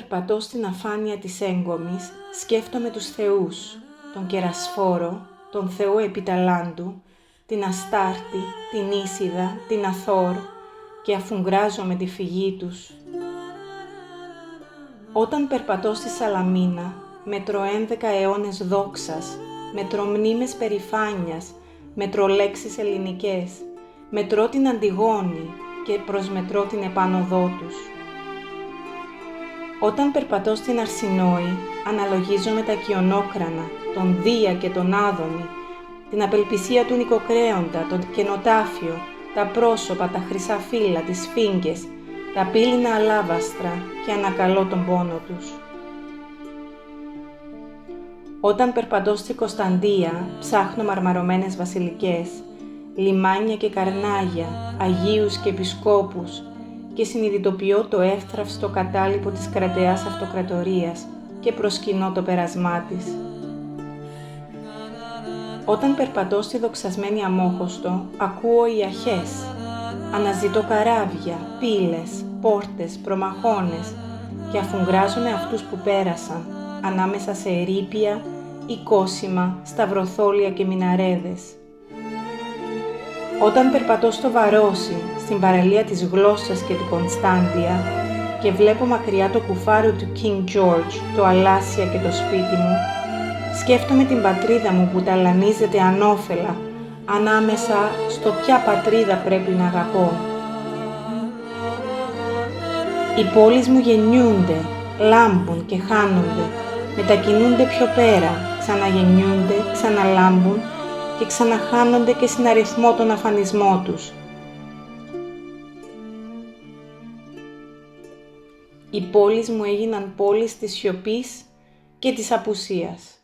περπατώ στην αφάνεια της έγκομης, σκέφτομαι τους θεούς, τον Κερασφόρο, τον Θεό Επιταλάντου, την Αστάρτη, την Ίσιδα, την Αθόρ και αφουγκράζομαι τη φυγή τους. Όταν περπατώ στη Σαλαμίνα, μετρώ 11 αιώνες δόξας, μετρώ μνήμες περηφάνειας, μετρώ λέξεις ελληνικές, μετρώ την Αντιγόνη και προσμετρώ την επάνωδό τους. Όταν περπατώ στην Αρσινόη, αναλογίζομαι τα κοιονόκρανα, τον Δία και τον Άδωνη, την απελπισία του νοικοκρέοντα, τον κενοτάφιο, τα πρόσωπα, τα χρυσά φύλλα, τις σφίγγες, τα πύληνα αλάβαστρα και ανακαλώ τον πόνο τους. Όταν περπατώ στη Κωνσταντία, ψάχνω μαρμαρωμένες βασιλικές, λιμάνια και καρνάγια, αγίους και επισκόπους και συνειδητοποιώ το εύθραυστο κατάλοιπο της κρατεάς αυτοκρατορίας και προσκυνώ το πέρασμά της. Όταν περπατώ στη δοξασμένη Αμμοχώστο, ακούω ιαχές, αναζητώ καράβια, πύλες, πόρτες, προμαχώνες και αφουγκράζομαι αυτούς που πέρασαν, ανάμεσα σε ερείπια, οικόσιμα, σταυροθόλια και μιναρέδες. Όταν περπατώ στο Βαρόσι, στην παραλία της Γλώσσας και του Κωνσταντία και βλέπω μακριά το κουφάρι του King George, το Αλάσια και το σπίτι μου, σκέφτομαι την πατρίδα μου που ταλανίζεται ανώφελα, ανάμεσα στο ποια πατρίδα πρέπει να αγαπώ. Οι πόλεις μου γεννιούνται, λάμπουν και χάνονται, μετακινούνται πιο πέρα, ξαναγεννιούνται, ξαναλάμπουν και ξαναχάνονται και συναριθμώ τον αφανισμό τους. Οι πόλεις μου έγιναν πόλεις της σιωπής και της απουσίας.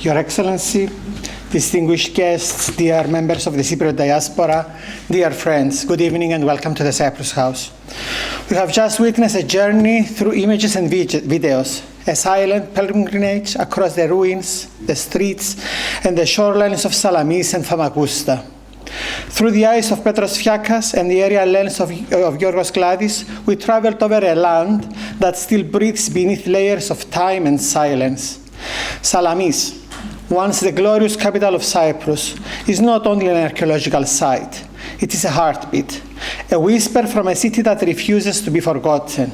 Your Excellency, distinguished guests, dear members of the Cypriot diaspora, dear friends, good evening and welcome to the Cyprus House. We have just witnessed a journey through images and videos, a silent pilgrimage across the ruins, the streets, and the shorelines of Sαλαμί and Famagusta. Through the eyes of Πέτρου Φιάκκα and the aerial lens of Γιώργου Κλάδη, we traveled over a land that still breathes beneath layers of time and silence. Salamis, once the glorious capital of Cyprus, is not only an archaeological site. It is a heartbeat, a whisper from a city that refuses to be forgotten.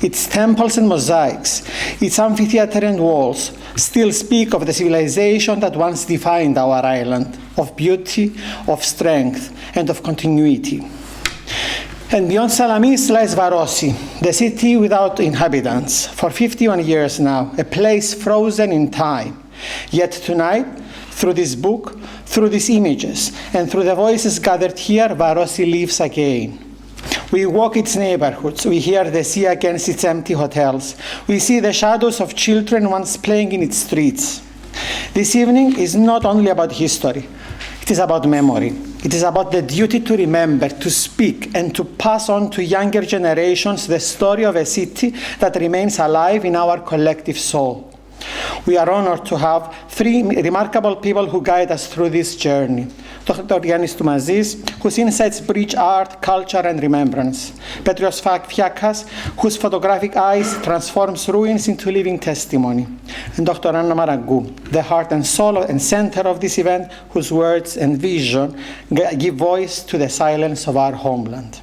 Its temples and mosaics, its amphitheater and walls still speak of the civilization that once defined our island, of beauty, of strength, and of continuity. And beyond Sαλαμί lies Varosi, the city without inhabitants, for 51 years now, a place frozen in time. Yet tonight, through this book, through these images, and through the voices gathered here, Varosi lives again. We walk its neighborhoods, we hear the sea against its empty hotels, we see the shadows of children once playing in its streets. This evening is not only about history, it is about memory. It is about the duty to remember, to speak, and to pass on to younger generations the story of a city that remains alive in our collective soul. We are honored to have three remarkable people who guide us through this journey. Dr. Γιάννης Τουμάζης, whose insights bridge art, culture, and remembrance. Πέτρου Φιάκκα, whose photographic eyes transforms ruins into living testimony. And Dr. Άννα Μαραγκού, the heart and soul and center of this event, whose words and vision give voice to the silence of our homeland.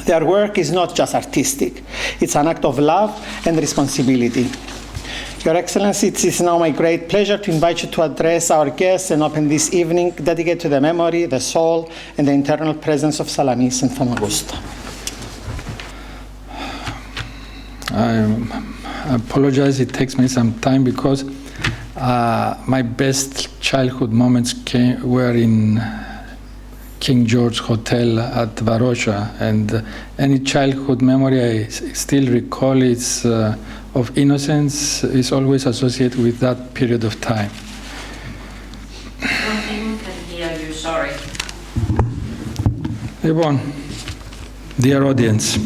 Their work is not just artistic, it's an act of love and responsibility. Your Excellency, it is now my great pleasure to invite you to address our guests and open this evening dedicated to the memory, the soul, and the internal presence of Salamis and Famagusta. I apologize, it takes me some time because my best childhood moments were in King George Hotel at Varosha, and any childhood memory I still recall is of innocence is always associated with that period of time. I can hear you, sorry. Everyone, dear audience,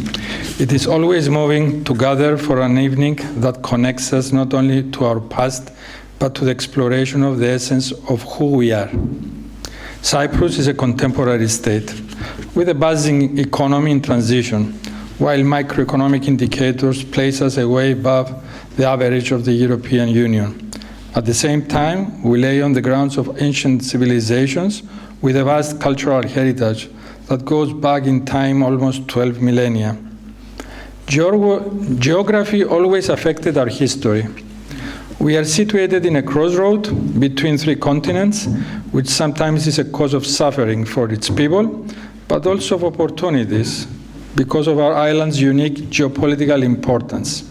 it is always moving to gather for an evening that connects us not only to our past, but to the exploration of the essence of who we are. Cyprus is a contemporary state with a buzzing economy in transition, while macroeconomic indicators place us way above the average of the European Union. At the same time, we lay on the grounds of ancient civilizations with a vast cultural heritage that goes back in time almost 12 millennia. Geography always affected our history. We are situated in a crossroad between three continents, which sometimes is a cause of suffering for its people, but also of opportunities because of our island's unique geopolitical importance.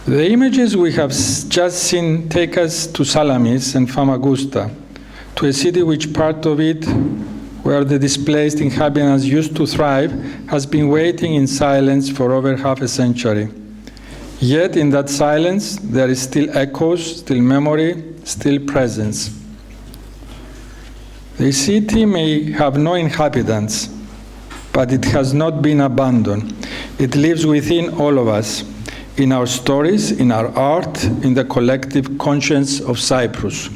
The images we have just seen take us to Salamis and Famagusta, to a city which part of it, where the displaced inhabitants used to thrive, has been waiting in silence for over half a century. Yet in that silence, there is still echoes, still memory, still presence. The city may have no inhabitants, but it has not been abandoned. It lives within all of us, in our stories, in our art, in the collective conscience of Cyprus.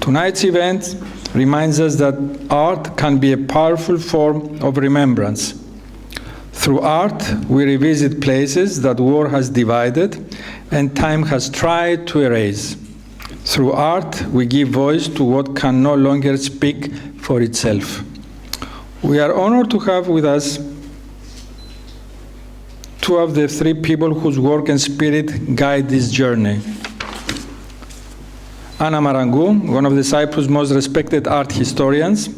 Tonight's event reminds us that art can be a powerful form of remembrance. Through art, we revisit places that war has divided and time has tried to erase. Through art, we give voice to what can no longer speak for itself. We are honored to have with us two of the three people whose work and spirit guide this journey. Anna Maraγκού, one of the Cyprus' most respected art historians,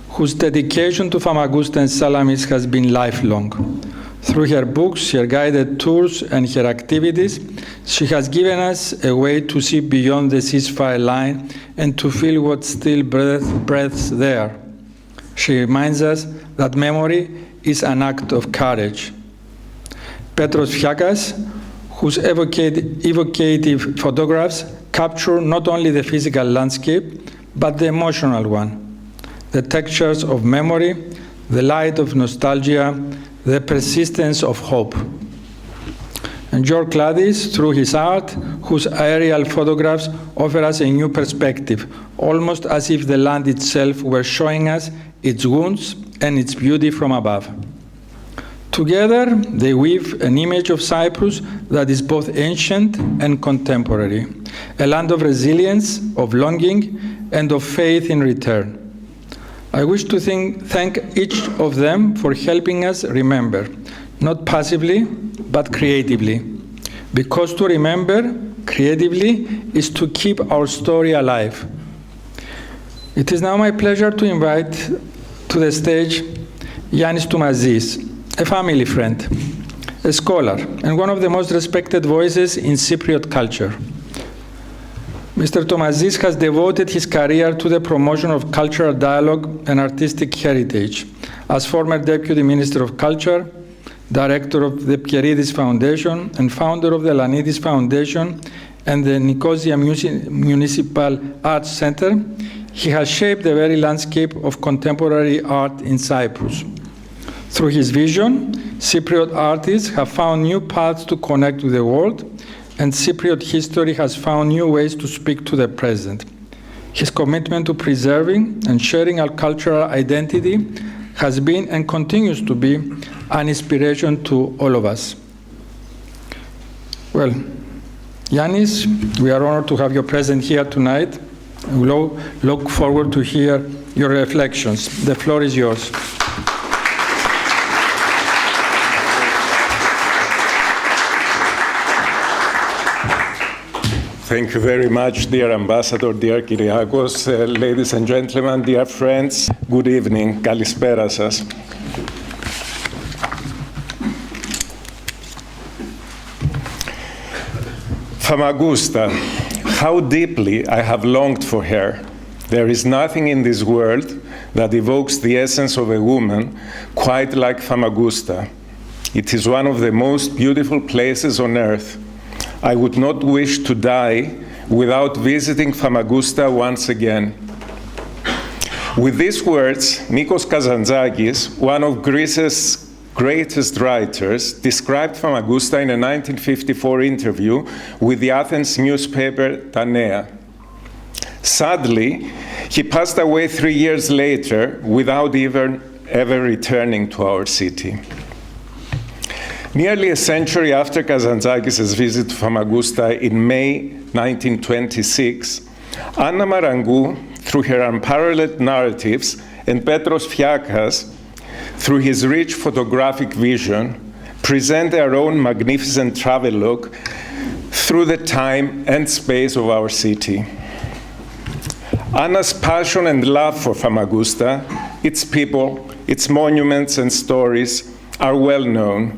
whose dedication to Famagusta and Salamis has been lifelong. Through her books, her guided tours, and her activities, she has given us a way to see beyond the ceasefire line and to feel what still breathes there. She reminds us that memory is an act of courage. Pέτρου Φιάκκα, whose evocative photographs capture not only the physical landscape, but the emotional one, the textures of memory, the light of nostalgia, the persistence of hope. And Γιώργου Κλάδη, through his art, whose aerial photographs offer us a new perspective, almost as if the land itself were showing us its wounds and its beauty from above. Together, they weave an image of Cyprus that is both ancient and contemporary, a land of resilience, of longing, and of faith in return. I wish to thank each of them for helping us remember, not passively, but creatively. Because to remember creatively is to keep our story alive. It is now my pleasure to invite to the stage Giannis Toumasis, a family friend, a scholar, and one of the most respected voices in Cypriot culture. Mr. Toumasis has devoted his career to the promotion of cultural dialogue and artistic heritage. As former Deputy Minister of Culture, Director of the Pieridis Foundation, and founder of the Lanidis Foundation and the Nicosia Municipal Arts Center, he has shaped the very landscape of contemporary art in Cyprus. Through his vision, Cypriot artists have found new paths to connect with the world, and Cypriot history has found new ways to speak to the present. His commitment to preserving and sharing our cultural identity has been and continues to be an inspiration to all of us. Well, Giannis, we are honored to have you present here tonight. We look forward to hear your reflections. The floor is yours. Thank you very much, dear Ambassador, dear Kyriakos, ladies and gentlemen, dear friends, good evening. Kalispera σας. Famagusta, how deeply I have longed for her. There is nothing in this world that evokes the essence of a woman quite like Famagusta. It is one of the most beautiful places on earth. I would not wish to die without visiting Famagusta once again. With these words, Nikos Kazantzakis, one of Greece's greatest writers, described Famagusta in a 1954 interview with the Athens newspaper Ta Nea. Sadly, he passed away 3 years later without even ever returning to our city. Nearly a century after Kazantzakis' visit to Famagusta in May 1926, Anna Maraγκού, through her unparalleled narratives, and Petros Fiakkas, through his rich photographic vision, present their own magnificent travelogue through the time and space of our city. Anna's passion and love for Famagusta, its people, its monuments and stories are well known.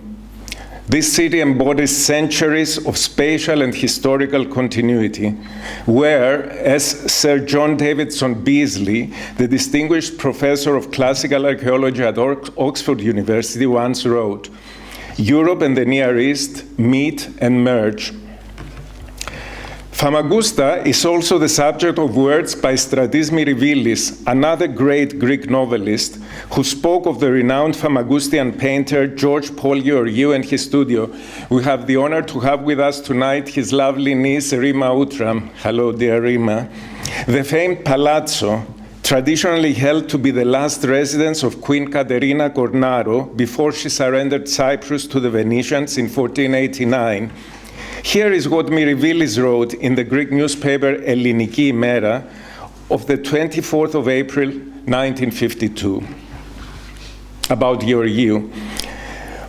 This city embodies centuries of spatial and historical continuity, where, as Sir John Davidson Beazley, the distinguished professor of classical archaeology at Oxford University, once wrote, "Europe and the Near East meet and merge." Famagusta is also the subject of words by Stratis Mirivilis, another great Greek novelist, who spoke of the renowned Famagustian painter George Paul Georgiou and his studio. We have the honor to have with us tonight his lovely niece, Rima Outram. Hello, dear Rima. The famed Palazzo, traditionally held to be the last residence of Queen Caterina Cornaro before she surrendered Cyprus to the Venetians in 1489. Here is what Mirivilis wrote in the Greek newspaper Elliniki Imera of the 24th of April, 1952, about Georgiou.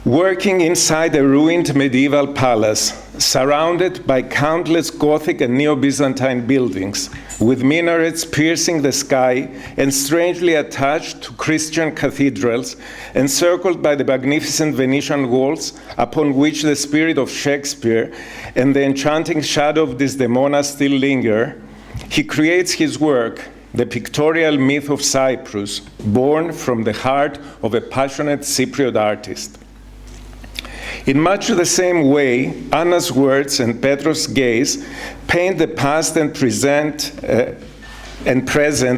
Working inside a ruined medieval palace, surrounded by countless Gothic and Neo-Byzantine buildings, with minarets piercing the sky and strangely attached to Christian cathedrals, encircled by the magnificent Venetian walls upon which the spirit of Shakespeare and the enchanting shadow of Desdemona still linger, he creates his work, the pictorial myth of Cyprus, born from the heart of a passionate Cypriot artist. In much the same way, Anna's words and Petros' gaze paint the past and present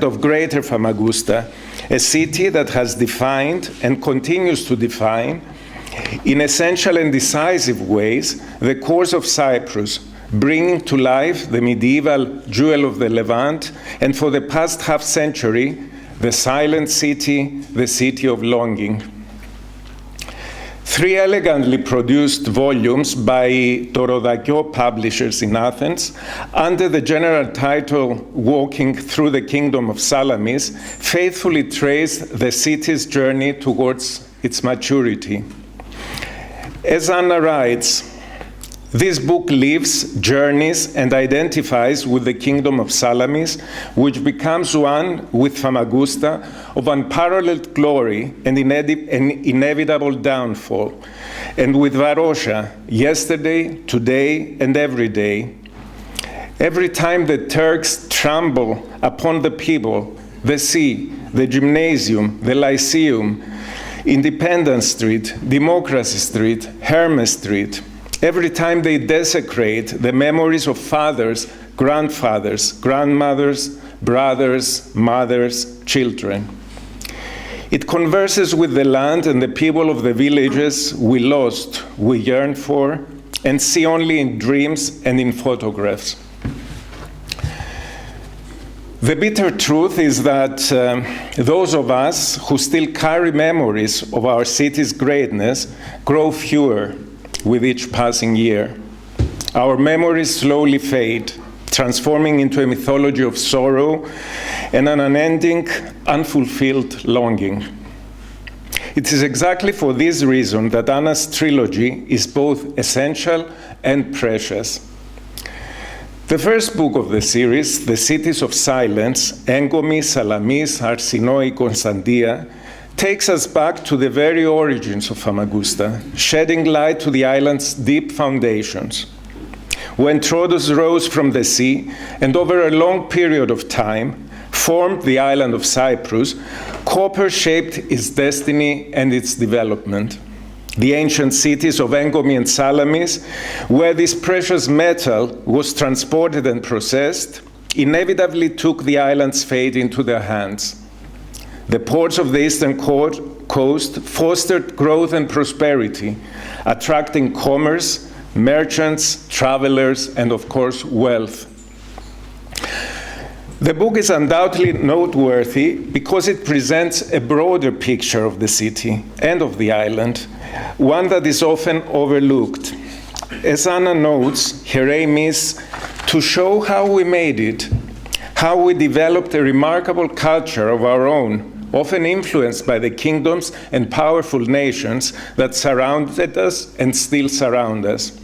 of Greater Famagusta, a city that has defined and continues to define, in essential and decisive ways, the course of Cyprus, bringing to life the medieval jewel of the Levant, and for the past half-century, the silent city, the city of longing. 3 elegantly produced volumes by Torodakio Publishers in Athens under the general title Walking Through the Kingdom of Salamis faithfully trace the city's journey towards its maturity. As Anna writes, this book lives, journeys, and identifies with the kingdom of Salamis, which becomes one with Famagusta of unparalleled glory and inevitable downfall, and with Varosha, yesterday, today, and every day. Every time the Turks trample upon the people, the sea, the gymnasium, the Lyceum, Independence Street, Democracy Street, Hermes Street, every time they desecrate the memories of fathers, grandfathers, grandmothers, brothers, mothers, children. It converses with the land and the people of the villages we lost, we yearn for, and see only in dreams and in photographs. The bitter truth is that those of us who still carry memories of our city's greatness grow fewer with each passing year. Our memories slowly fade, transforming into a mythology of sorrow and an unending, unfulfilled longing. It is exactly for this reason that Anna's trilogy is both essential and precious. The first book of the series, The Cities of Silence, Engomi, Salamis, Arsinoi, Konstantia, takes us back to the very origins of Famagusta, shedding light to the island's deep foundations. When Troodos rose from the sea and over a long period of time formed the island of Cyprus, copper shaped its destiny and its development. The ancient cities of Engomi and Salamis, where this precious metal was transported and processed, inevitably took the island's fate into their hands. The ports of the eastern coast fostered growth and prosperity, attracting commerce, merchants, travelers, and of course, wealth. The book is undoubtedly noteworthy because it presents a broader picture of the city and of the island, one that is often overlooked. As Anna notes, her aim is to show how we made it, how we developed a remarkable culture of our own, often influenced by the kingdoms and powerful nations that surrounded us and still surround us.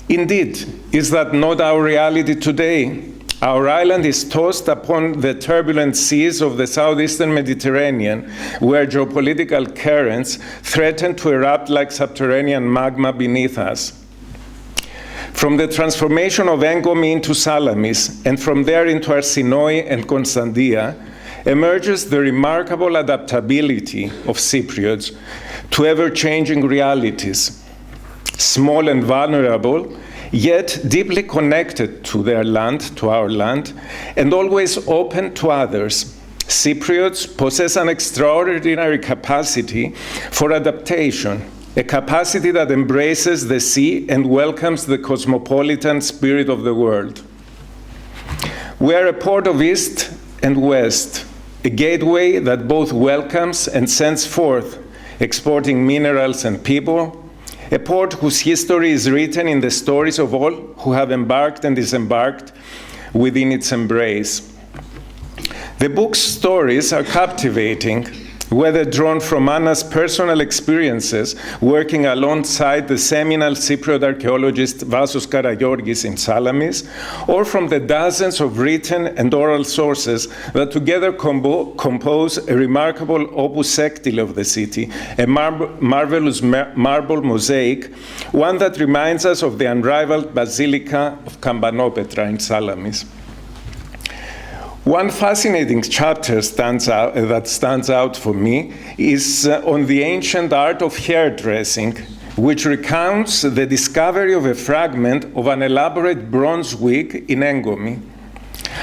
Indeed, is that not our reality today? Our island is tossed upon the turbulent seas of the southeastern Mediterranean, where geopolitical currents threaten to erupt like subterranean magma beneath us. From the transformation of Engomi into Salamis, and from there into Arsinoi and Konstantia, emerges the remarkable adaptability of Cypriots to ever-changing realities. Small and vulnerable, yet deeply connected to their land, to our land, and always open to others. Cypriots possess an extraordinary capacity for adaptation, a capacity that embraces the sea and welcomes the cosmopolitan spirit of the world. We are a port of East and West, a gateway that both welcomes and sends forth, exporting minerals and people, a port whose history is written in the stories of all who have embarked and disembarked within its embrace. The book's stories are captivating, whether drawn from Anna's personal experiences working alongside the seminal Cypriot archaeologist Vasos Karagiorgis in Salamis, or from the dozens of written and oral sources that together compose a remarkable opus sectile of the city, a marvelous marble mosaic, one that reminds us of the unrivaled Basilica of Kampanopetra in Salamis. One fascinating chapter that stands out for me is on the ancient art of hairdressing, which recounts the discovery of a fragment of an elaborate bronze wig in Engomi.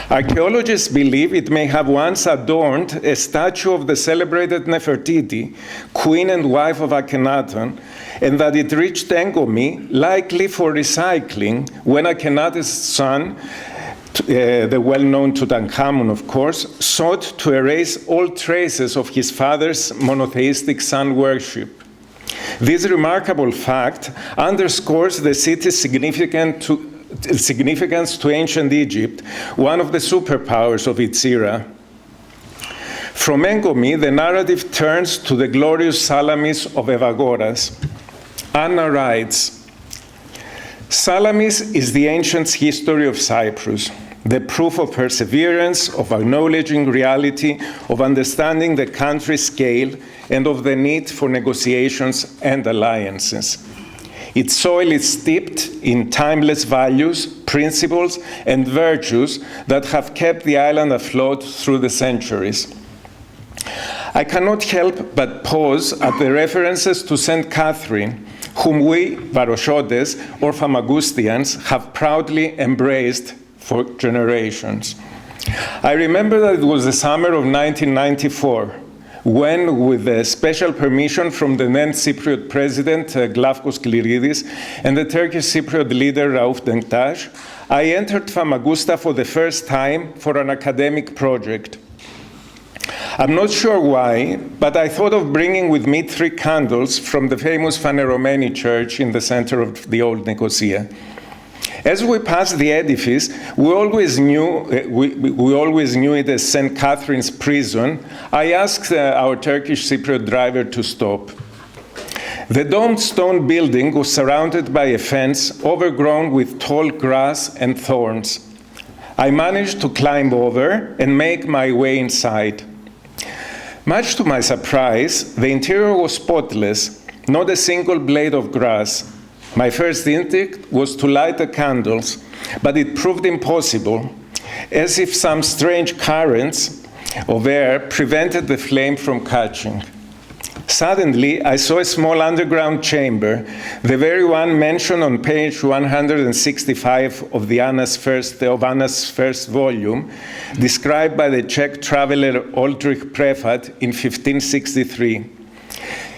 Archaeologists believe it may have once adorned a statue of the celebrated Nefertiti, queen and wife of Akhenaten, and that it reached Engomi likely for recycling when Akhenaten's son, the well-known Tutankhamun, of course, sought to erase all traces of his father's monotheistic sun worship. This remarkable fact underscores the city's significance to ancient Egypt, one of the superpowers of its era. From Engomi, the narrative turns to the glorious Salamis of Evagoras. Anna writes, Salamis is the ancient history of Cyprus, the proof of perseverance, of acknowledging reality, of understanding the country's scale, and of the need for negotiations and alliances. Its soil is steeped in timeless values, principles, and virtues that have kept the island afloat through the centuries. I cannot help but pause at the references to St. Catherine, whom we, Varoshotes or Famagustians, have proudly embraced for generations. I remember that it was the summer of 1994, when, with the special permission from the then Cypriot President Glafkos Kliridis and the Turkish Cypriot leader Rauf Denktash, I entered Famagusta for the first time for an academic project. I'm not sure why, but I thought of bringing with me 3 candles from the famous Phaneromeni church in the center of the old Nicosia. As we passed the edifice, we always knew it as St. Catherine's prison. I asked our Turkish Cypriot driver to stop. The domed stone building was surrounded by a fence overgrown with tall grass and thorns. I managed to climb over and make my way inside. Much to my surprise, the interior was spotless, not a single blade of grass. My first instinct was to light the candles, but it proved impossible, as if some strange currents of air prevented the flame from catching. Suddenly, I saw a small underground chamber, the very one mentioned on page 165 of Anna's first volume, described by the Czech traveler Oldrich Prefat in 1563.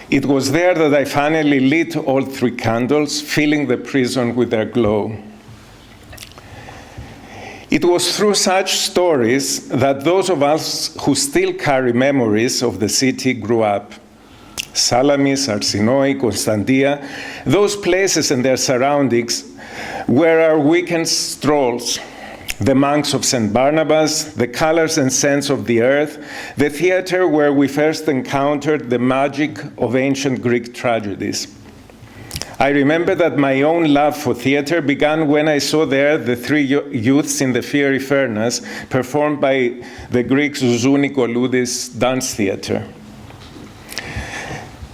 It was there that I finally lit all 3 candles, filling the prison with their glow. It was through such stories that those of us who still carry memories of the city grew up. Salamis, Arsinoi, Constantia, those places and their surroundings were our weekend strolls. The monks of St. Barnabas, the colors and scents of the earth, the theater where we first encountered the magic of ancient Greek tragedies. I remember that my own love for theater began when I saw there the 3 youths in the Fiery Furnace performed by the Greek Zouzou Nikoloudis dance theater.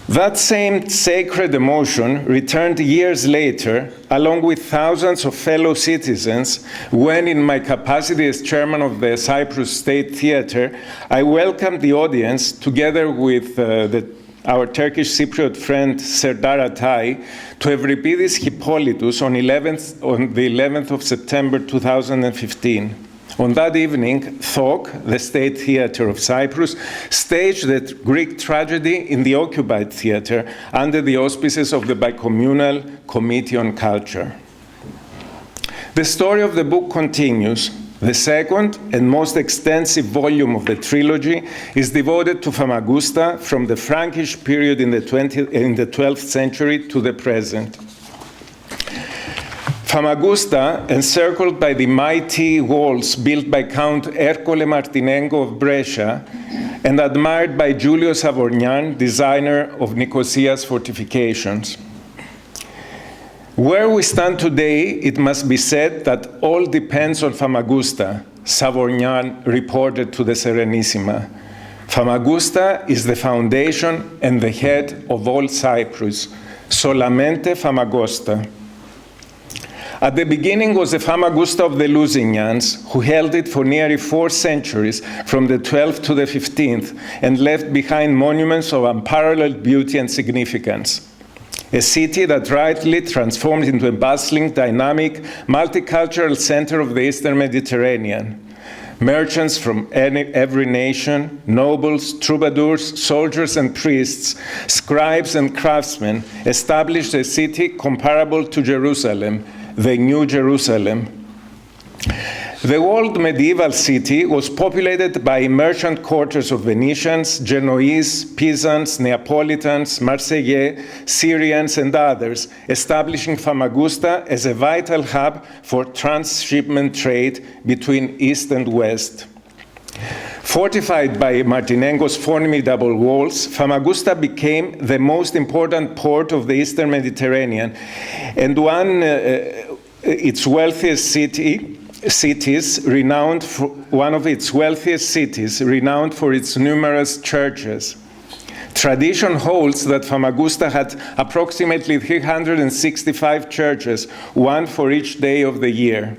That same sacred emotion returned years later, along with thousands of fellow citizens, when in my capacity as chairman of the Cyprus State Theatre, I welcomed the audience together with our Turkish Cypriot friend Serdar Atay to Evripidis Hippolytus on the 11th of September 2015. On that evening, THOK, the State Theatre of Cyprus, staged the Greek tragedy in the occupied theatre under the auspices of the Bicommunal Committee on Culture. The story of the book continues. The second and most extensive volume of the trilogy is devoted to Famagusta from the Frankish period in the 12th century to the present. Famagusta, encircled by the mighty walls built by Count Ercole Martinengo of Brescia and admired by Giulio Savorgnan, designer of Nicosia's fortifications. Where we stand today, it must be said that all depends on Famagusta, Savorgnan reported to the Serenissima. Famagusta is the foundation and the head of all Cyprus. Solamente Famagosta. At the beginning was the Famagusta of the Lusignans, who held it for nearly 4 centuries, from the 12th to the 15th, and left behind monuments of unparalleled beauty and significance. A city that rightly transformed into a bustling, dynamic, multicultural center of the Eastern Mediterranean. Merchants from every nation, nobles, troubadours, soldiers and priests, scribes and craftsmen established a city comparable to Jerusalem, the New Jerusalem. The old medieval city was populated by merchant quarters of Venetians, Genoese, Pisans, Neapolitans, Marseillais, Syrians, and others, establishing Famagusta as a vital hub for transshipment trade between East and West. Fortified by Martinengo's formidable walls, Famagusta became the most important port of the Eastern Mediterranean and its wealthiest cities, one of its wealthiest cities, renowned for its numerous churches. Tradition holds that Famagusta had approximately 365 churches, one for each day of the year.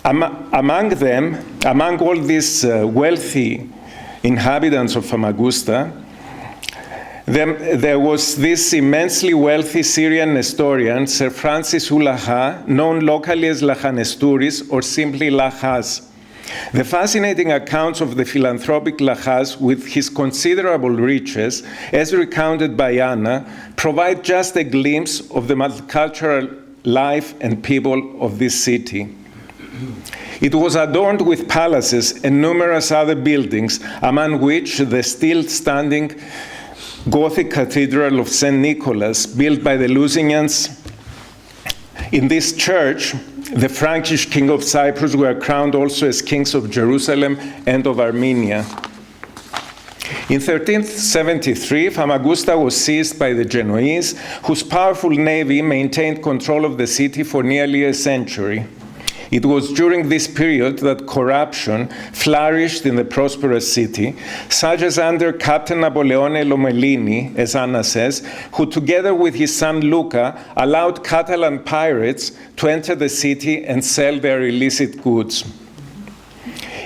Among all these wealthy inhabitants of Famagusta, there was this immensely wealthy Syrian Nestorian, Sir Francis Ulaha, known locally as Lahanesturis or simply Lahas. The fascinating accounts of the philanthropic Lahas, with his considerable riches, as recounted by Anna, provide just a glimpse of the multicultural life and people of this city. It was adorned with palaces and numerous other buildings, among which the still standing Gothic Cathedral of St. Nicholas, built by the Lusignans. In this church, the Frankish king of Cyprus were crowned also as kings of Jerusalem and of Armenia. In 1373, Famagusta was seized by the Genoese, whose powerful navy maintained control of the city for nearly a century. It was during this period that corruption flourished in the prosperous city, such as under Captain Napoleone Lomellini, as Anna says, who together with his son Luca allowed Catalan pirates to enter the city and sell their illicit goods.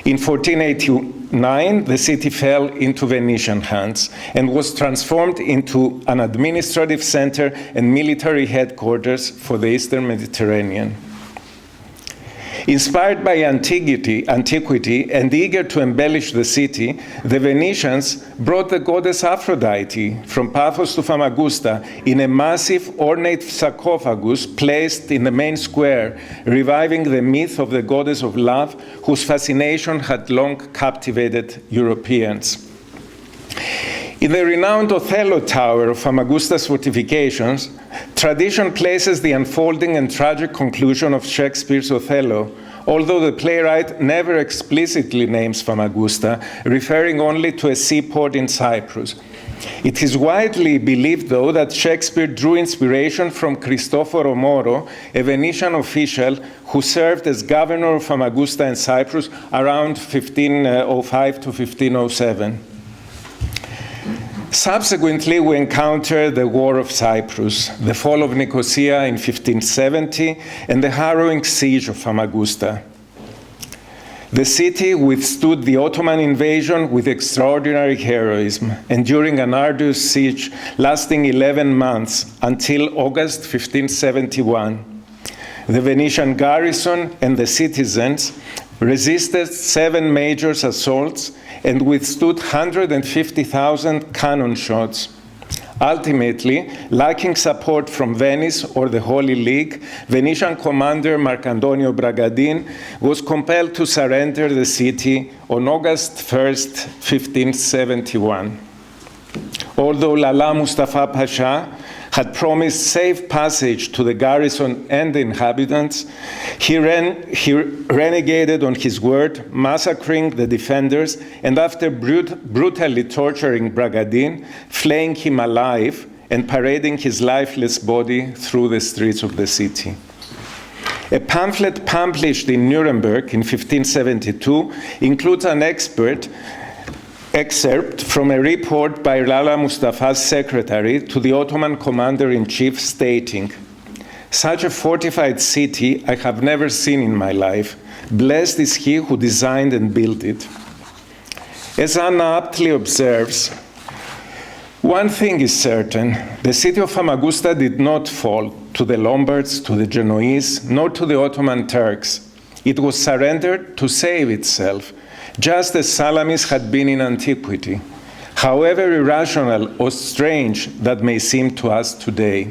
In 1489, the city fell into Venetian hands and was transformed into an administrative center and military headquarters for the Eastern Mediterranean. Inspired by antiquity and eager to embellish the city, the Venetians brought the goddess Aphrodite from Paphos to Famagusta in a massive ornate sarcophagus placed in the main square, reviving the myth of the goddess of love, whose fascination had long captivated Europeans. In the renowned Othello Tower of Famagusta's fortifications, tradition places the unfolding and tragic conclusion of Shakespeare's Othello, although the playwright never explicitly names Famagusta, referring only to a seaport in Cyprus. It is widely believed, though, that Shakespeare drew inspiration from Cristoforo Moro, a Venetian official who served as governor of Famagusta and Cyprus around 1505 to 1507. Subsequently, we encounter the War of Cyprus, the fall of Nicosia in 1570, and the harrowing siege of Famagusta. The city withstood the Ottoman invasion with extraordinary heroism, enduring an arduous siege lasting 11 months until August 1571. The Venetian garrison and the citizens resisted 7 major assaults and withstood 150,000 cannon shots. Ultimately, lacking support from Venice or the Holy League, Venetian commander Marcantonio Bragadin was compelled to surrender the city on August 1st, 1571. Although Lala Mustafa Pasha had promised safe passage to the garrison and the inhabitants, he renegated on his word, massacring the defenders, and after brutally torturing Bragadin, flaying him alive and parading his lifeless body through the streets of the city. A pamphlet published in Nuremberg in 1572 includes an excerpt from a report by Lala Mustafa's secretary to the Ottoman commander-in-chief stating, "Such a fortified city I have never seen in my life. Blessed is he who designed and built it." As Anna aptly observes, one thing is certain, the city of Famagusta did not fall to the Lombards, to the Genoese, nor to the Ottoman Turks. It was surrendered to save itself, just as Salamis had been in antiquity, however irrational or strange that may seem to us today.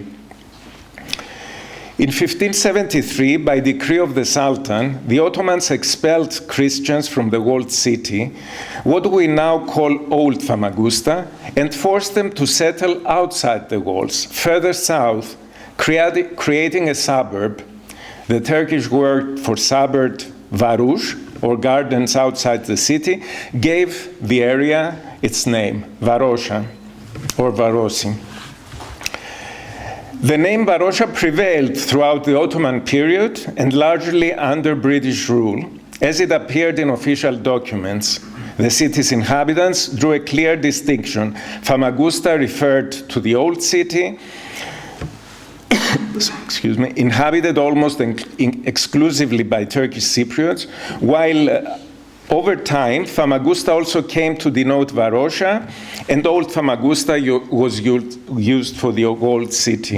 In 1573, by decree of the Sultan, the Ottomans expelled Christians from the walled city, what we now call Old Famagusta, and forced them to settle outside the walls, further south, creating a suburb. The Turkish word for suburb, varush, or gardens outside the city, gave the area its name, Varosha, or Varosi. The name Varosha prevailed throughout the Ottoman period and largely under British rule, as it appeared in official documents. The city's inhabitants drew a clear distinction. Famagusta referred to the old city, inhabited almost exclusively by Turkish Cypriots, while over time, Famagusta also came to denote Varosha, and Old Famagusta was used for the old city.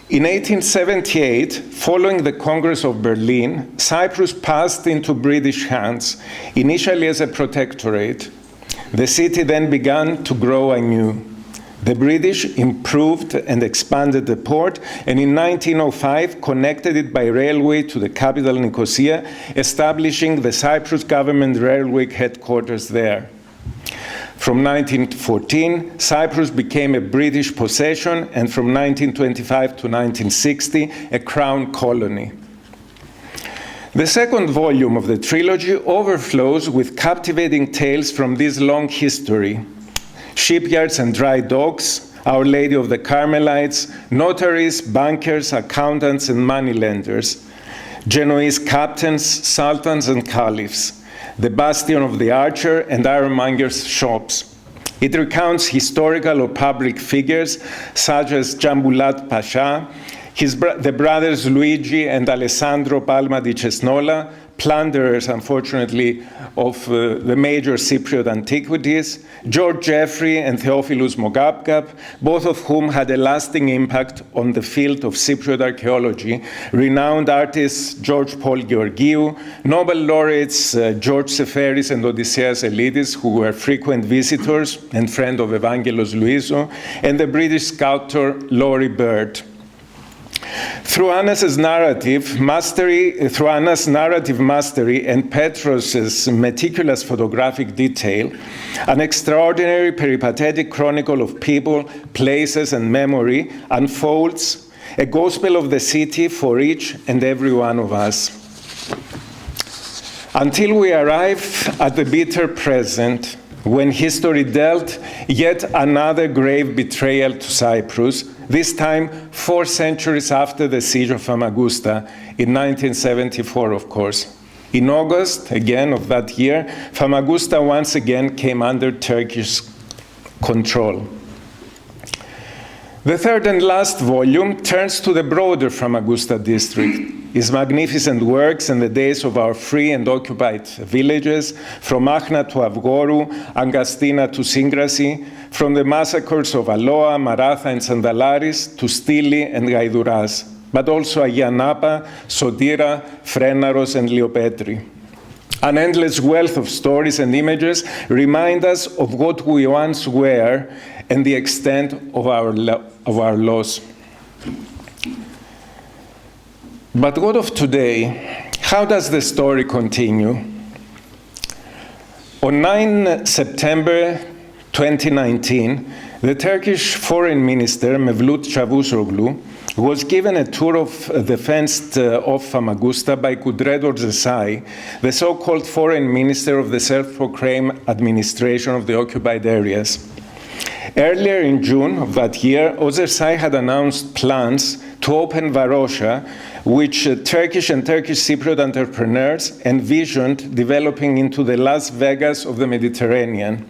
In 1878, following the Congress of Berlin, Cyprus passed into British hands, initially as a protectorate. The city then began to grow anew. The British improved and expanded the port, and in 1905 connected it by railway to the capital Nicosia, establishing the Cyprus Government Railway headquarters there. From 1914, Cyprus became a British possession, and from 1925 to 1960, a crown colony. The second volume of the trilogy overflows with captivating tales from this long history. Shipyards and dry docks, Our Lady of the Carmelites, notaries, bankers, accountants, and moneylenders, Genoese captains, sultans, and caliphs, the bastion of the archer and ironmonger's shops. It recounts historical or public figures such as Jambulat Pasha, the brothers Luigi and Alessandro Palma di Cesnola, plunderers, unfortunately, of the major Cypriot antiquities, George Jeffrey and Theophilus Mogapgap, both of whom had a lasting impact on the field of Cypriot archaeology, renowned artists George Paul Georgiou, Nobel laureates George Seferis and Odysseas Elitis, who were frequent visitors and friend of Evangelos Louisou, and the British sculptor Laurie Bird. Through Anna's narrative mastery and Petros' meticulous photographic detail, an extraordinary peripatetic chronicle of people, places, and memory unfolds, a gospel of the city for each and every one of us. Until we arrive at the bitter present, when history dealt yet another grave betrayal to Cyprus, this time 4 centuries after the siege of Famagusta, in 1974, of course. In August, again, of that year, Famagusta once again came under Turkish control. The third and last volume turns to the broader Famagusta district, its magnificent works and the days of our free and occupied villages, from Achna to Avgoru, Angastina to Syngrasi, from the massacres of Aloa, Maratha, and Sandalaris to Stili and Gaiduras, but also Ayanapa, Sotira, Frenaros, and Leopetri. An endless wealth of stories and images remind us of what we once were and the extent of our loss. But what of today? How does the story continue? On 9 September 2019, the Turkish Foreign Minister, Mevlut Çavuşoğlu, was given a tour of the fenced-off Famagusta by Kudret Orzesai, the so-called Foreign Minister of the self-proclaimed administration of the occupied areas. Earlier in June of that year, Orzesai had announced plans to open Varosha, which Turkish and Turkish Cypriot entrepreneurs envisioned developing into the Las Vegas of the Mediterranean.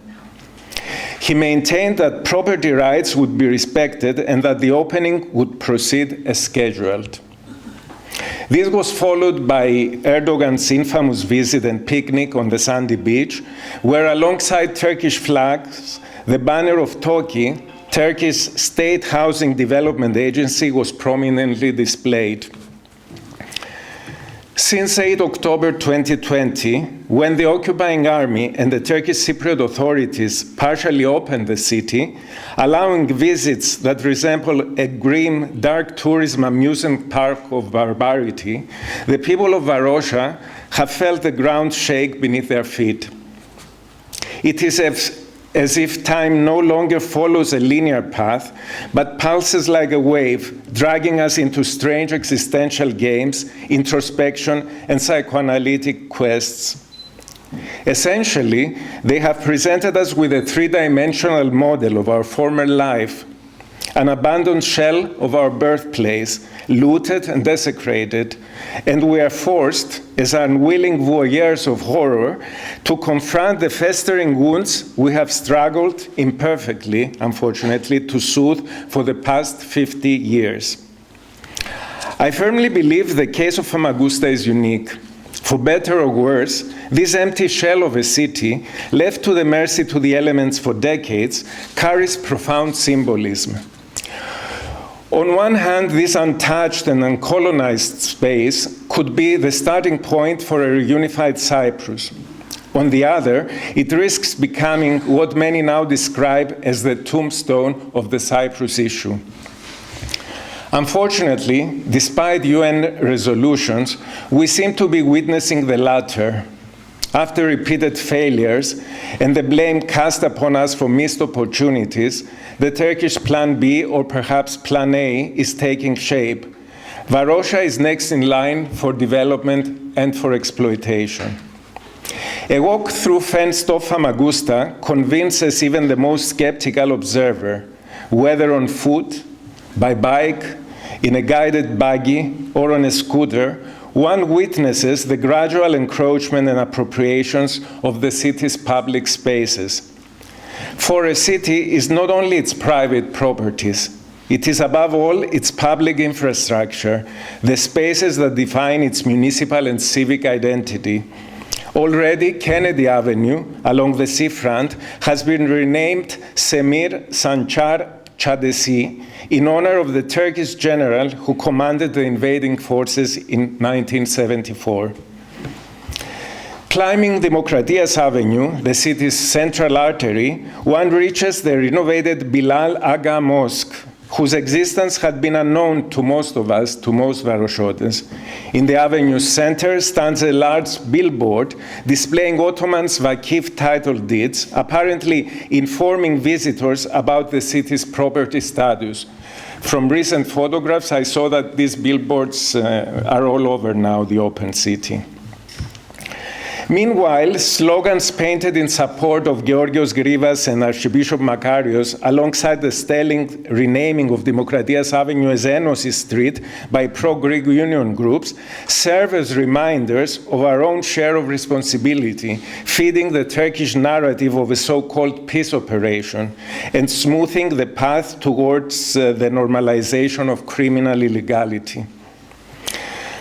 He maintained that property rights would be respected and that the opening would proceed as scheduled. This was followed by Erdogan's infamous visit and picnic on the sandy beach, where alongside Turkish flags, the banner of TOKİ, Turkey's State Housing Development Agency, was prominently displayed. Since 8 October 2020, when the occupying army and the Turkish Cypriot authorities partially opened the city, allowing visits that resemble a grim, dark tourism amusement park of barbarity, the people of Varosha have felt the ground shake beneath their feet. It is as if time no longer follows a linear path, but pulses like a wave, dragging us into strange existential games, introspection, and psychoanalytic quests. Essentially, they have presented us with a three-dimensional model of our former life, an abandoned shell of our birthplace, looted and desecrated, and we are forced, as unwilling voyeurs of horror, to confront the festering wounds we have struggled imperfectly, unfortunately, to soothe for the past 50 years. I firmly believe the case of Famagusta is unique. For better or worse, this empty shell of a city, left to the mercy to the elements for decades, carries profound symbolism. On one hand, this untouched and uncolonized space could be the starting point for a reunified Cyprus. On the other, it risks becoming what many now describe as the tombstone of the Cyprus issue. Unfortunately, despite UN resolutions, we seem to be witnessing the latter. After repeated failures and the blame cast upon us for missed opportunities, the Turkish Plan B, or perhaps Plan A, is taking shape. Varosha is next in line for development and for exploitation. A walk through fenced-off Famagusta convinces even the most skeptical observer, whether on foot, by bike, in a guided buggy, or on a scooter, one witnesses the gradual encroachment and appropriations of the city's public spaces. For a city is not only its private properties, it is above all its public infrastructure, the spaces that define its municipal and civic identity. Already, Kennedy Avenue, along the seafront, has been renamed Semir Sancar Çadesi, in honor of the Turkish general who commanded the invading forces in 1974. Climbing Demokratias Avenue, the city's central artery, one reaches the renovated Bilal Aga Mosque, whose existence had been unknown to most of us, to most Varoshotes. In the avenue's center stands a large billboard displaying Ottoman's Vakif title deeds, apparently informing visitors about the city's property status. From recent photographs, I saw that these billboards are all over now the open city. Meanwhile, slogans painted in support of Georgios Grivas and Archbishop Makarios, alongside the stelling renaming of Demokratias Avenue as Enosis Street by pro-Greek union groups, serve as reminders of our own share of responsibility, feeding the Turkish narrative of a so-called peace operation and smoothing the path towards the normalization of criminal illegality.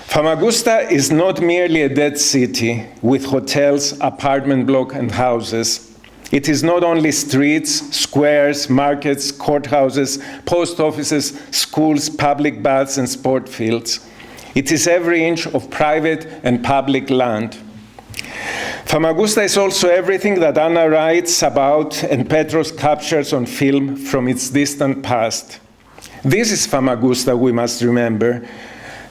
Famagusta is not merely a dead city with hotels, apartment blocks, and houses. It is not only streets, squares, markets, courthouses, post offices, schools, public baths, and sport fields. It is every inch of private and public land. Famagusta is also everything that Anna writes about and Petros captures on film from its distant past. This is Famagusta we must remember.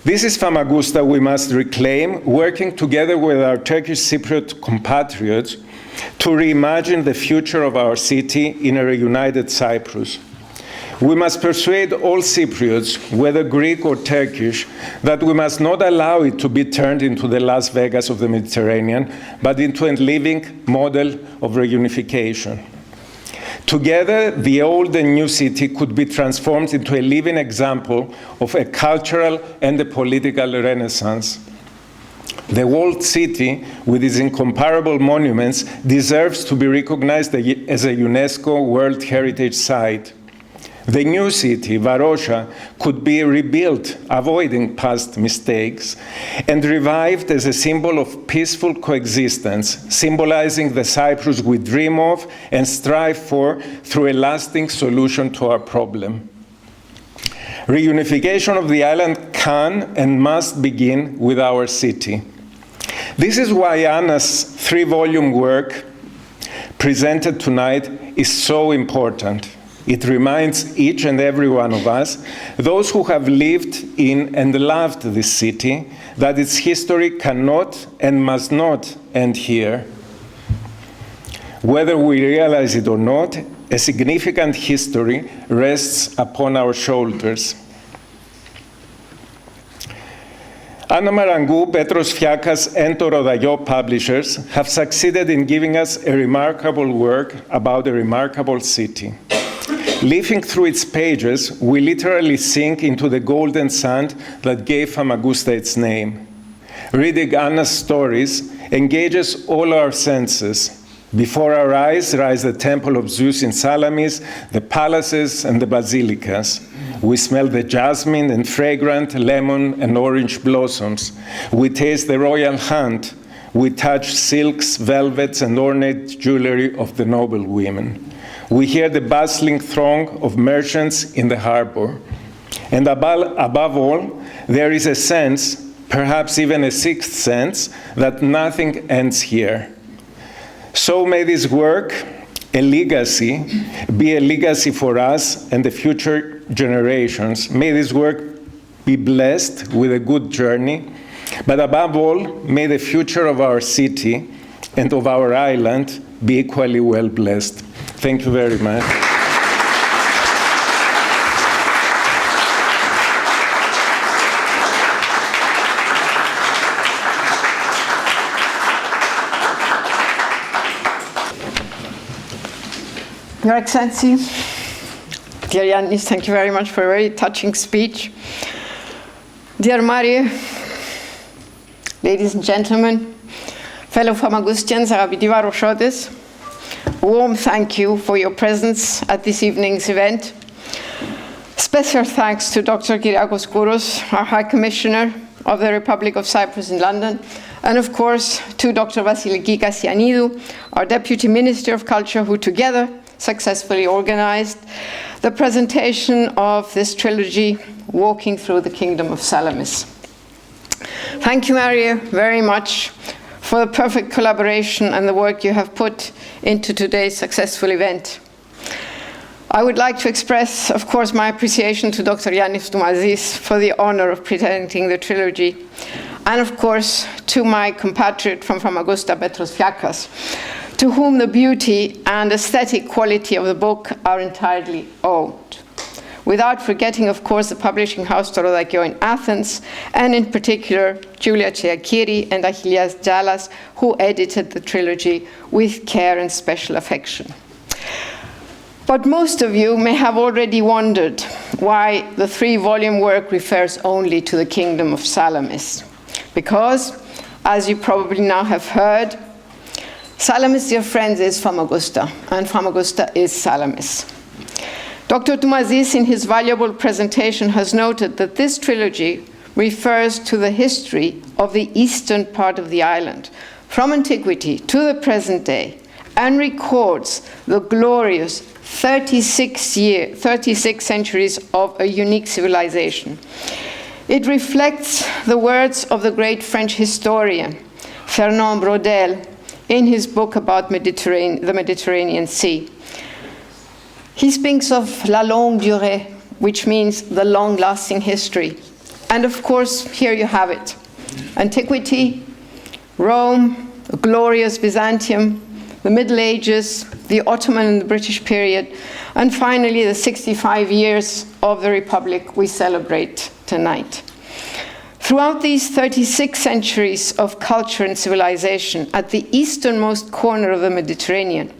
This is Famagusta we must reclaim, working together with our Turkish Cypriot compatriots to reimagine the future of our city in a reunited Cyprus. We must persuade all Cypriots, whether Greek or Turkish, that we must not allow it to be turned into the Las Vegas of the Mediterranean, but into a living model of reunification. Together, the old and new city could be transformed into a living example of a cultural and a political renaissance. The walled city, with its incomparable monuments, deserves to be recognized as a UNESCO World Heritage Site. The new city, Varosha, could be rebuilt, avoiding past mistakes, and revived as a symbol of peaceful coexistence, symbolizing the Cyprus we dream of and strive for through a lasting solution to our problem. Reunification of the island can and must begin with our city. This is why Anna's 3-volume work presented tonight is so important. It reminds each and every one of us, those who have lived in and loved this city, that its history cannot and must not end here. Whether we realize it or not, a significant history rests upon our shoulders. Άννα Μαραγκού, Πέτρος Φιάκκας, and το Ροδαγιό publishers have succeeded in giving us a remarkable work about a remarkable city. Leafing through its pages, we literally sink into the golden sand that gave Famagusta its name. Reading Anna's stories engages all our senses. Before our eyes rise the temple of Zeus in Salamis, the palaces and the basilicas. We smell the jasmine and fragrant lemon and orange blossoms. We taste the royal hunt. We touch silks, velvets, and ornate jewelry of the noble women. We hear the bustling throng of merchants in the harbor. And above all, there is a sense, perhaps even a sixth sense, that nothing ends here. So may this work, a legacy, be a legacy for us and the future generations. May this work be blessed with a good journey, but above all, may the future of our city and of our island be equally well blessed. Thank you very much. Your Excellency, dear Giannis, thank you very much for a very touching speech. Dear Mario, ladies and gentlemen, fellow Famagustians, αγαπητοί παρουσιώτες, warm thank you for your presence at this evening's event. Special thanks to Dr. Kyrιακός Kouros, our High Commissioner of the Republic of Cyprus in London, and of course to Dr. Vasiliki Kassianidou, our Deputy Minister of Culture, who together successfully organized the presentation of this trilogy, Walking Through the Kingdom of Salamis. Thank you, Mario, very much for the perfect collaboration and the work you have put into today's successful event. I would like to express, of course, my appreciation to Dr. Giannis Toumasis for the honor of presenting the trilogy, and of course to my compatriot from Famagusta, Pέτρου Φιάκκα, to whom the beauty and aesthetic quality of the book are entirely owed. Without forgetting, of course, the publishing house to Rodakio in Athens, and in particular, Julia Tseakiri and Achillias Jalas, who edited the trilogy with care and special affection. But most of you may have already wondered why the 3-volume work refers only to the kingdom of Salamis. Because, as you probably now have heard, Salamis, dear friends, is Famagusta, and Famagusta is Salamis. Dr. Toumasis, in his valuable presentation, has noted that this trilogy refers to the history of the eastern part of the island, from antiquity to the present day, and records the glorious 36 centuries of a unique civilization. It reflects the words of the great French historian, Fernand Braudel, in his book about the Mediterranean Sea. He speaks of la longue durée, which means the long-lasting history. And of course, here you have it. Antiquity, Rome, the glorious Byzantium, the Middle Ages, the Ottoman and the British period, and finally the 65 years of the Republic we celebrate tonight. Throughout these 36 centuries of culture and civilization at the easternmost corner of the Mediterranean,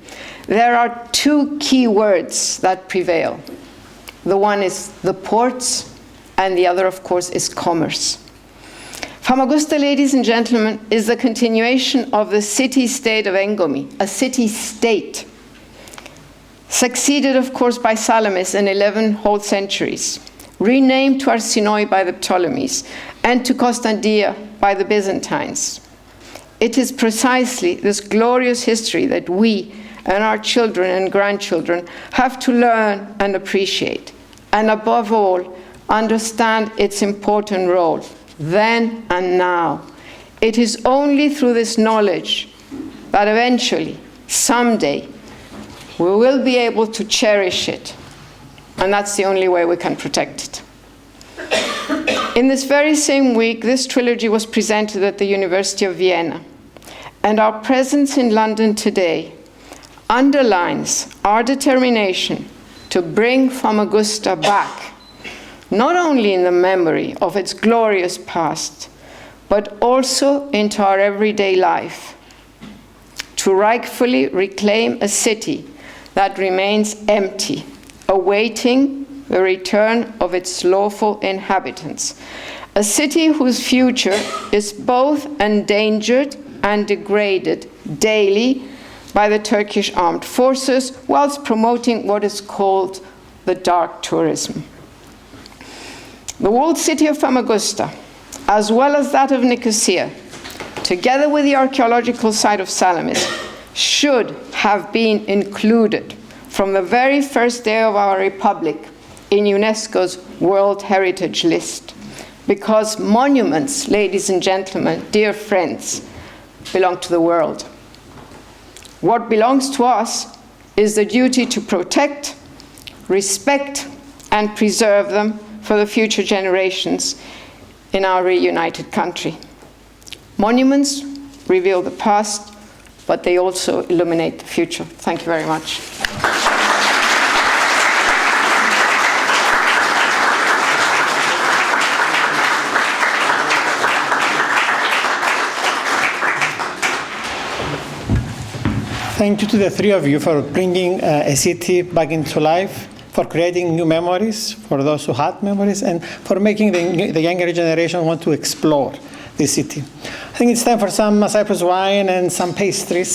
there are 2 key words that prevail. The one is the ports, and the other, of course, is commerce. Famagusta, ladies and gentlemen, is the continuation of the city-state of Engomi, a city-state, succeeded, of course, by Salamis in 11 whole centuries, renamed to Arsinoi by the Ptolemies, and to Constantia by the Byzantines. It is precisely this glorious history that we and our children and grandchildren have to learn and appreciate, and above all, understand its important role, then and now. It is only through this knowledge that eventually, someday, we will be able to cherish it. And that's the only way we can protect it. In this very same week, this trilogy was presented at the University of Vienna. And our presence in London today underlines our determination to bring Famagusta back, not only in the memory of its glorious past, but also into our everyday life, to rightfully reclaim a city that remains empty, awaiting the return of its lawful inhabitants. A city whose future is both endangered and degraded daily by the Turkish armed forces, whilst promoting what is called the dark tourism. The walled city of Famagusta, as well as that of Nicosia, together with the archaeological site of Salamis, should have been included from the very first day of our republic in UNESCO's World Heritage List. Because monuments, ladies and gentlemen, dear friends, belong to the world. What belongs to us is the duty to protect, respect, and preserve them for the future generations in our reunited country. Monuments reveal the past, but they also illuminate the future. Thank you very much. Thank you to the three of you for bringing a city back into life, for creating new memories for those who had memories, and for making the younger generation want to explore the city. I think it's time for some Cyprus wine and some pastries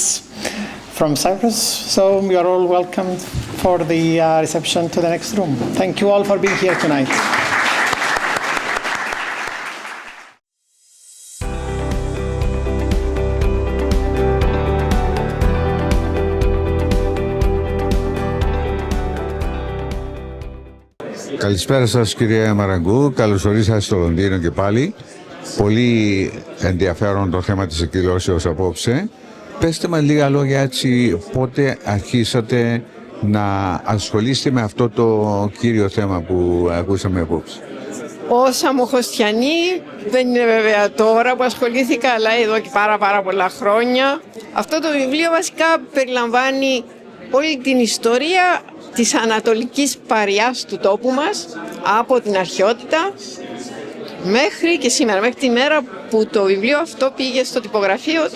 from Cyprus. So you are all welcome for the reception to the next room. Thank you all for being here tonight. Καλησπέρα σας κύριε Μαραγκού, καλώς ορίσατε στο Λονδίνο και πάλι. Πολύ ενδιαφέρον το θέμα της εκδηλώσεως απόψε. Πέστε μας λίγα λόγια έτσι, πότε αρχίσατε να ασχολείστε με αυτό το κύριο θέμα που ακούσαμε απόψε. Ως Αμμοχωστιανή, δεν είναι βέβαια τώρα που ασχολήθηκα, αλλά εδώ και πάρα πολλά χρόνια. Αυτό το βιβλίο βασικά περιλαμβάνει όλη την ιστορία της ανατολικής παριάς του τόπου μας, από την αρχαιότητα μέχρι και σήμερα, μέχρι τη μέρα που το βιβλίο αυτό πήγε στο τυπογραφείο το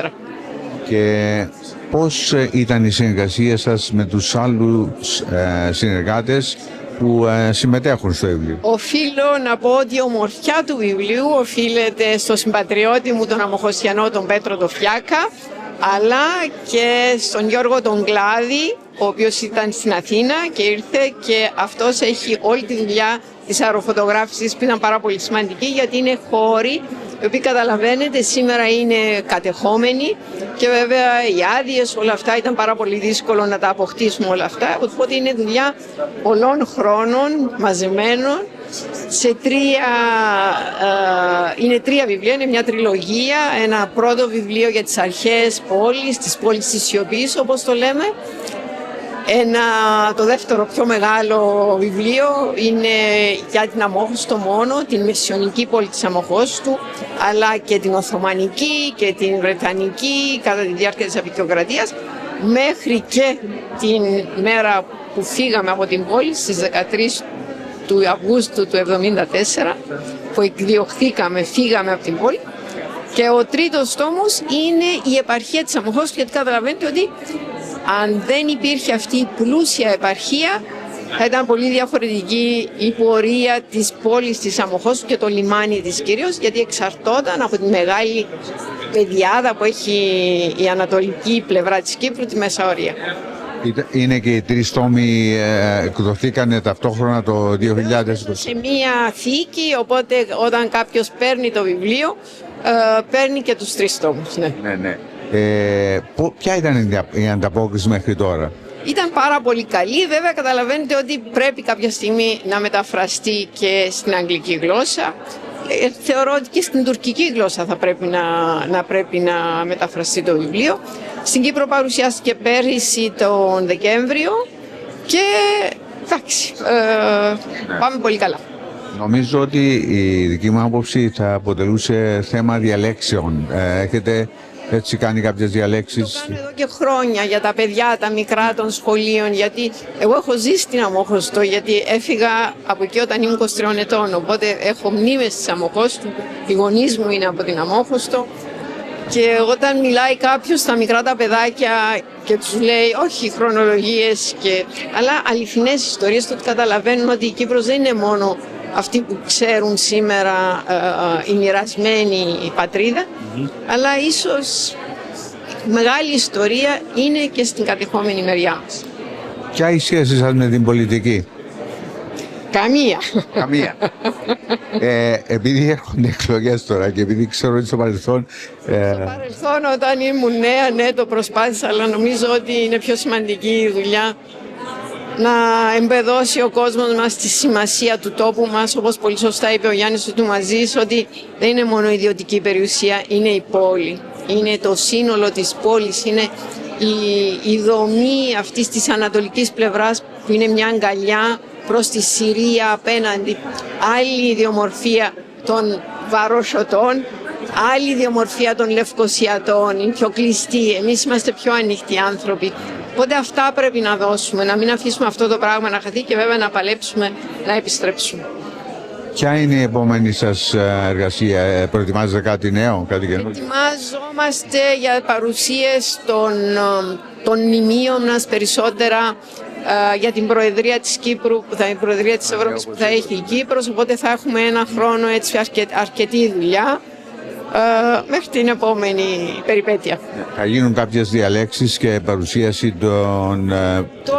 2024. Και πώς ήταν η συνεργασία σας με τους άλλους συνεργάτες που συμμετέχουν στο βιβλίο? Οφείλω να πω ότι η ομορφιά του βιβλίου οφείλεται στο συμπατριώτη μου τον Αμμοχωστιανό, τον Πέτρο Φιάκκα, αλλά και στον Γιώργο τον Κλάδη, ο οποίος ήταν στην Αθήνα και ήρθε, και αυτός έχει όλη τη δουλειά της αεροφωτογράφησης που ήταν πάρα πολύ σημαντική, γιατί είναι χώροι οι οποίοι, καταλαβαίνετε, σήμερα είναι κατεχόμενοι και βέβαια οι άδειες, όλα αυτά ήταν πάρα πολύ δύσκολο να τα αποκτήσουμε όλα αυτά, οπότε είναι δουλειά πολλών χρόνων μαζεμένων σε είναι τρία βιβλία, είναι μια τριλογία. Ένα πρώτο βιβλίο για τις αρχαίες πόλεις, τις πόλεις της σιωπής όπως το λέμε. Το δεύτερο πιο μεγάλο βιβλίο είναι για την Αμμόχωστο μόνο, την μεσαιωνική πόλη της Αμμοχώστου, αλλά και την Οθωμανική και την Βρετανική κατά τη διάρκεια της Απικιοκρατίας, μέχρι και την μέρα που φύγαμε από την πόλη στις 13 του Αυγούστου του 1974, που φύγαμε από την πόλη. Και ο τρίτος τόμος είναι η επαρχία της Αμμοχώστου, γιατί καταλαβαίνετε ότι αν δεν υπήρχε αυτή η πλούσια επαρχία, θα ήταν πολύ διαφορετική η πορεία της πόλης της Αμμοχώστου και το λιμάνι της κυρίως, γιατί εξαρτώταν από τη μεγάλη πεδιάδα που έχει η ανατολική πλευρά της Κύπρου, τη Μεσαωρία. Είναι και οι τρεις τόμοι εκδοθήκανε ταυτόχρονα το 2020. Σε μία θήκη, οπότε όταν κάποιος παίρνει το βιβλίο, παίρνει και τους τρεις τόμους. Ναι. Ναι. Ποια ήταν η ανταπόκριση μέχρι τώρα? Ήταν πάρα πολύ καλή. Βέβαια καταλαβαίνετε ότι πρέπει κάποια στιγμή να μεταφραστεί και στην αγγλική γλώσσα. Θεωρώ ότι και στην τουρκική γλώσσα θα πρέπει να μεταφραστεί το βιβλίο. Στην Κύπρο παρουσιάστηκε πέρυσι τον Δεκέμβριο και εντάξει, πάμε πολύ καλά. Νομίζω ότι η δική μου άποψη θα αποτελούσε θέμα διαλέξεων. Έχετε έτσι κάνει κάποιες διαλέξεις? Το κάνω εδώ και χρόνια για τα παιδιά, τα μικρά των σχολείων, γιατί εγώ έχω ζήσει στην Αμμοχώστου, γιατί έφυγα από εκεί όταν ήμουν 23 ετών, οπότε έχω μνήμες της Αμμοχώστου, οι γονείς μου είναι από την Αμμοχώστου και όταν μιλάει κάποιος στα μικρά τα παιδάκια και τους λέει όχι χρονολογίες, αλλά αληθινές ιστορίες, τότε καταλαβαίνουν ότι η Κύπρος δεν είναι μόνο αυτοί που ξέρουν σήμερα η μοιρασμένη πατρίδα, αλλά ίσως η μεγάλη ιστορία είναι και στην κατεχόμενη μεριά μας. Ποια η σχέση σας με την πολιτική? Καμία. Επειδή έρχονται εκλογές τώρα και επειδή ξέρω ότι στο παρελθόν... Στο παρελθόν όταν ήμουν νέα, ναι, το προσπάθησα, αλλά νομίζω ότι είναι πιο σημαντική η δουλειά να εμπεδώσει ο κόσμος μας τη σημασία του τόπου μας, όπως πολύ σωστά είπε ο Γιάννης Τουμάζης, ότι δεν είναι μόνο ιδιωτική περιουσία, είναι η πόλη. Είναι το σύνολο της πόλης, είναι η δομή αυτής της ανατολικής πλευράς που είναι μια αγκαλιά προς τη Συρία απέναντι. Άλλη ιδιομορφία των Βαροσωτών, άλλη ιδιομορφία των Λευκοσιατών, είναι πιο κλειστή. Εμείς είμαστε πιο ανοιχτοί άνθρωποι. Οπότε αυτά πρέπει να δώσουμε, να μην αφήσουμε αυτό το πράγμα να χαθεί και βέβαια να παλέψουμε να επιστρέψουμε. Ποια είναι η επόμενη σας εργασία, προετοιμάζετε κάτι νέο, κάτι καινούργιο? Ετοιμάζομαστε για παρουσίες των μνημείων μας περισσότερα για την Προεδρία της Κύπρου, την Προεδρία της Ευρώπης που θα έχει η Κύπρος, οπότε θα έχουμε ένα χρόνο έτσι αρκετή δουλειά μέχρι την επόμενη περιπέτεια. Θα γίνουν κάποιες διαλέξεις και παρουσίαση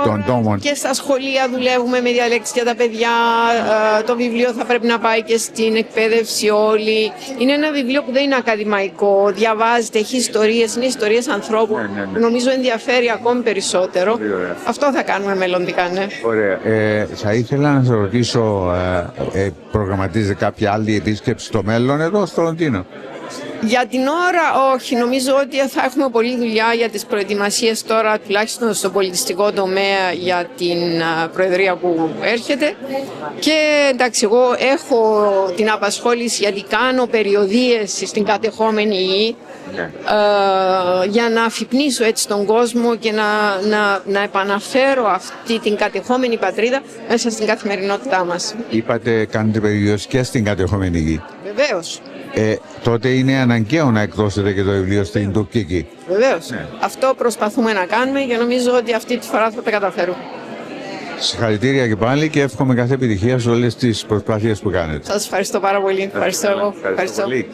των τόμων. Και στα σχολεία δουλεύουμε με διαλέξεις για τα παιδιά. Το βιβλίο θα πρέπει να πάει και στην εκπαίδευση όλη. Είναι ένα βιβλίο που δεν είναι ακαδημαϊκό, διαβάζεται, έχει ιστορίες, είναι ιστορίες ανθρώπων που νομίζω ενδιαφέρει ακόμη περισσότερο. Αυτό θα κάνουμε μελλοντικά, ναι. Ωραία. Θα ήθελα να σας ρωτήσω, προγραμματίζετε κάποια άλλη επίσκεψη στο μέλλον εδώ στο Λονδίνο? Για την ώρα όχι, νομίζω ότι θα έχουμε πολλή δουλειά για τις προετοιμασίες τώρα, τουλάχιστον στο πολιτιστικό τομέα για την Προεδρία που έρχεται. Και εντάξει, εγώ έχω την απασχόληση γιατί κάνω περιοδίες στην κατεχόμενη γη για να αφυπνίσω έτσι τον κόσμο και να επαναφέρω αυτή την κατεχόμενη πατρίδα μέσα στην καθημερινότητά μας. Είπατε κάνετε περιοδίες και στην κατεχόμενη γη. Βεβαίως. Τότε είναι αναγκαίο να εκδώσετε και το βιβλίο στην τουρκική. Βεβαίως. Αυτό προσπαθούμε να κάνουμε και νομίζω ότι αυτή τη φορά θα τα καταφέρουμε. Συγχαρητήρια και πάλι και εύχομαι κάθε επιτυχία σε όλες τις προσπάθειες που κάνετε. Σας ευχαριστώ πάρα πολύ. Ευχαριστώ εγώ. Ευχαριστώ πολύ.